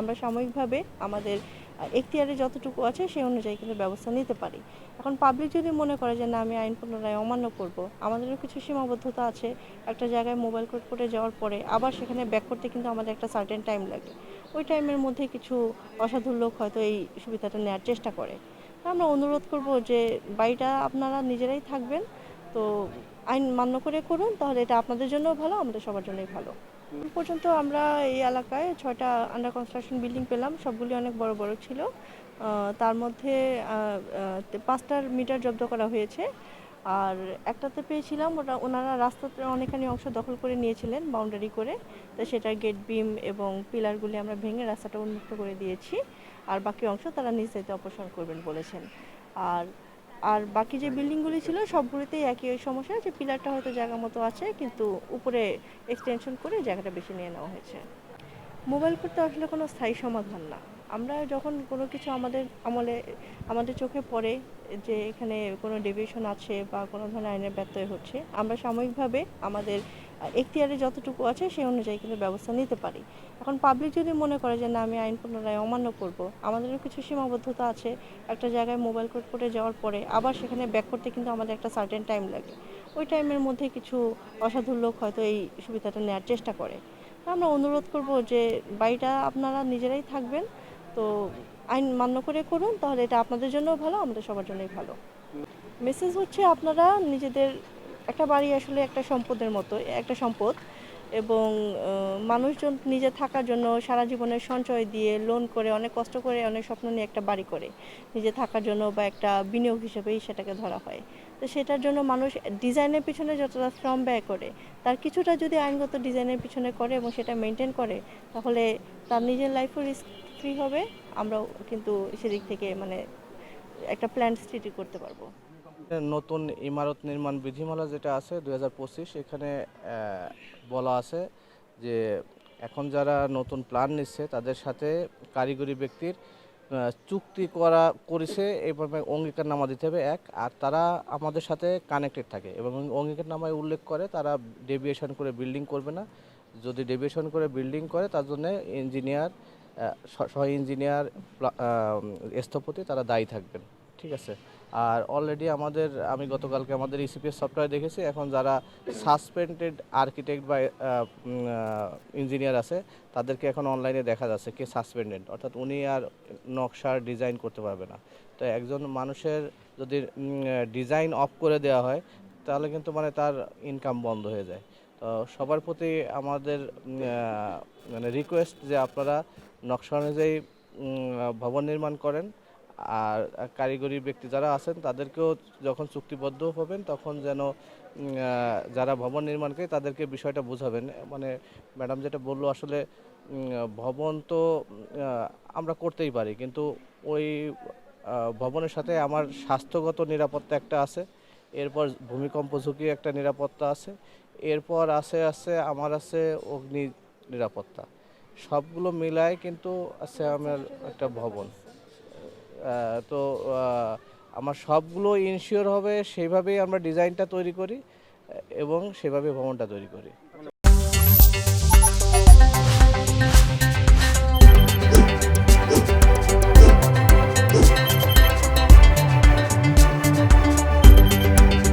আমরা সাময়িকভাবে আমাদের এখতিয়ারে যতটুকু আছে সেই অনুযায়ী কিন্তু ব্যবস্থা নিতে পারি। এখন পাবলিক যদি মনে করে যে না আমি আইন পুনরায় অমান্য করব, আমাদেরও কিছু সীমাবদ্ধতা আছে। একটা জায়গায় মোবাইল কোর্ট করে যাওয়ার পরে আবার সেখানে ব্যাক করতে কিন্তু আমাদের একটা সার্টেন টাইম লাগে। ওই টাইমের মধ্যে কিছু অসাধু লোক হয়তো এই সুবিধাটা নেওয়ার চেষ্টা করে। তো আমরা অনুরোধ করব যে বাড়িটা আপনারা নিজেরাই থাকবেন, তো আইন মান্য করে করুন, তাহলে এটা আপনাদের জন্যও ভালো, আমাদের সবার জন্যই ভালো। এখন পর্যন্ত আমরা এই এলাকায় ৬টা আন্ডার কনস্ট্রাকশন বিল্ডিং পেলাম, সবগুলি অনেক বড় বড় ছিল। তার মধ্যে ৫টার মিটার জব্দ করা হয়েছে। আর একটাতে পেয়েছিলাম ওনারা রাস্তাতে অনেকখানি অংশ দখল করে নিয়েছিলেন বাউন্ডারি করে, তো সেটার গেট বিম এবং পিলারগুলি আমরা ভেঙে রাস্তাটা উন্মুক্ত করে দিয়েছি। আর বাকি অংশ তারা নিজ দায়িত্বে অপসারণ করবেন বলেছেন। আর আর বাকি যে বিল্ডিংগুলি ছিল সবগুলিতেই একই ওই সমস্যা, যে পিলারটা হয়তো জায়গা মতো আছে কিন্তু উপরে এক্সটেনশন করে জায়গাটা বেশি নিয়ে নেওয়া হয়েছে। মোবাইল করতে আসলে কোনো স্থায়ী সমাধান না। আমরা যখন কোনো কিছু আমাদের আমলে আমাদের চোখে পড়ে যে এখানে কোনো ডেভিয়েশন আছে বা কোনো ধরনের আইনের ব্যত্যয় হচ্ছে, আমরা সাময়িকভাবে আমাদের এখতিয়ারে যতটুকু আছে সেই অনুযায়ী কিন্তু ব্যবস্থা নিতে পারি। এখন পাবলিক যদি মনে করে যে না আমি আইন পুনরায় অমান্য করব, আমাদেরও কিছু সীমাবদ্ধতা আছে। একটা জায়গায় মোবাইল কোর্ট করে যাওয়ার পরে আবার সেখানে ব্যাক করতে কিন্তু আমাদের একটা সার্টেন টাইম লাগে। ওই টাইমের মধ্যে কিছু অসাধু লোক হয়তো এই সুবিধাটা নেওয়ার চেষ্টা করে। আমরা অনুরোধ করব যে বাড়িটা আপনারা নিজেরাই থাকবেন, তো আইন মান্য করে করুন, তাহলে এটা আপনাদের জন্যও ভালো, আমাদের সবার জন্যই ভালো। মেসেজ হচ্ছে আপনারা নিজেদের, একটা বাড়ি আসলে একটা সম্পদের মতো, একটা সম্পদ। এবং মানুষজন নিজে থাকার জন্য সারা জীবনের সঞ্চয় দিয়ে লোন করে অনেক কষ্ট করে অনেক স্বপ্ন নিয়ে একটা বাড়ি করে নিজে থাকার জন্য, বা একটা বিনিয়োগ হিসেবেই সেটাকে ধরা হয়। তো সেটার জন্য মানুষ ডিজাইনের পিছনে যতটা শ্রম ব্যয় করে, তার কিছুটা যদি আইনগত ডিজাইনের পিছনে করে এবং সেটা মেনটেন করে, তাহলে তার নিজের লাইফও রিস্ক ফ্রি হবে। আমরাও কিন্তু সেদিক থেকে মানে একটা প্ল্যান স্টেডি করতে পারবো। নতুন ইমারত নির্মাণ বিধিমালা যেটা আছে 2025, এখানে বলা আছে যে এখন যারা নতুন প্ল্যান নিচ্ছে তাদের সাথে কারিগরি ব্যক্তির চুক্তি করেছে এইভাবে অঙ্গীকারনামা দিতে হবে এক, আর তারা আমাদের সাথে কানেক্টেড থাকে এবং অঙ্গীকারনামায় উল্লেখ করে তারা ডেভিয়েশন করে বিল্ডিং করবে না। যদি ডেভিয়েশন করে বিল্ডিং করে তার জন্য ইঞ্জিনিয়ার, সহ ইঞ্জিনিয়ার, স্থপতি তারা দায়ী থাকবেন। ঠিক আছে। আর অলরেডি আমি গতকালকে আমাদের ইসিপিএস সফটওয়্যার দেখেছি, এখন যারা সাসপেন্ডেড আর্কিটেক্ট বা ইঞ্জিনিয়ার আছে তাদেরকে এখন অনলাইনে দেখা যাচ্ছে কে সাসপেন্ডেড, অর্থাৎ উনি আর নকশার ডিজাইন করতে পারবে না। তো একজন মানুষের যদি ডিজাইন অফ করে দেওয়া হয় তাহলে কিন্তু মানে তার ইনকাম বন্ধ হয়ে যায়। তো সবার প্রতি আমাদের মানে রিকোয়েস্ট যে আপনারা নকশা অনুযায়ী ভবন নির্মাণ করেন। আর কারিগরি ব্যক্তি যারা আছেন তাদেরকেও যখন চুক্তিবদ্ধ হবেন তখন যেন যারা ভবন নির্মাণকারী তাদেরকে বিষয়টা বোঝাবেন। মানে ম্যাডাম যেটা বললো আসলে ভবন তো আমরা করতেই পারি, কিন্তু ওই ভবনের সাথে আমার স্বাস্থ্যগত নিরাপত্তা একটা আছে, এরপর ভূমিকম্প ঝুঁকি একটা নিরাপত্তা আছে, এরপর আমার আছে অগ্নি নিরাপত্তা। সবগুলো মিলায় কিন্তু আছে আমার একটা ভবন। তো আমার সবগুলো ইনশিওর হবে সেইভাবেই আমরা ডিজাইনটা তৈরি করি এবং সেভাবে ভবনটা তৈরি করি।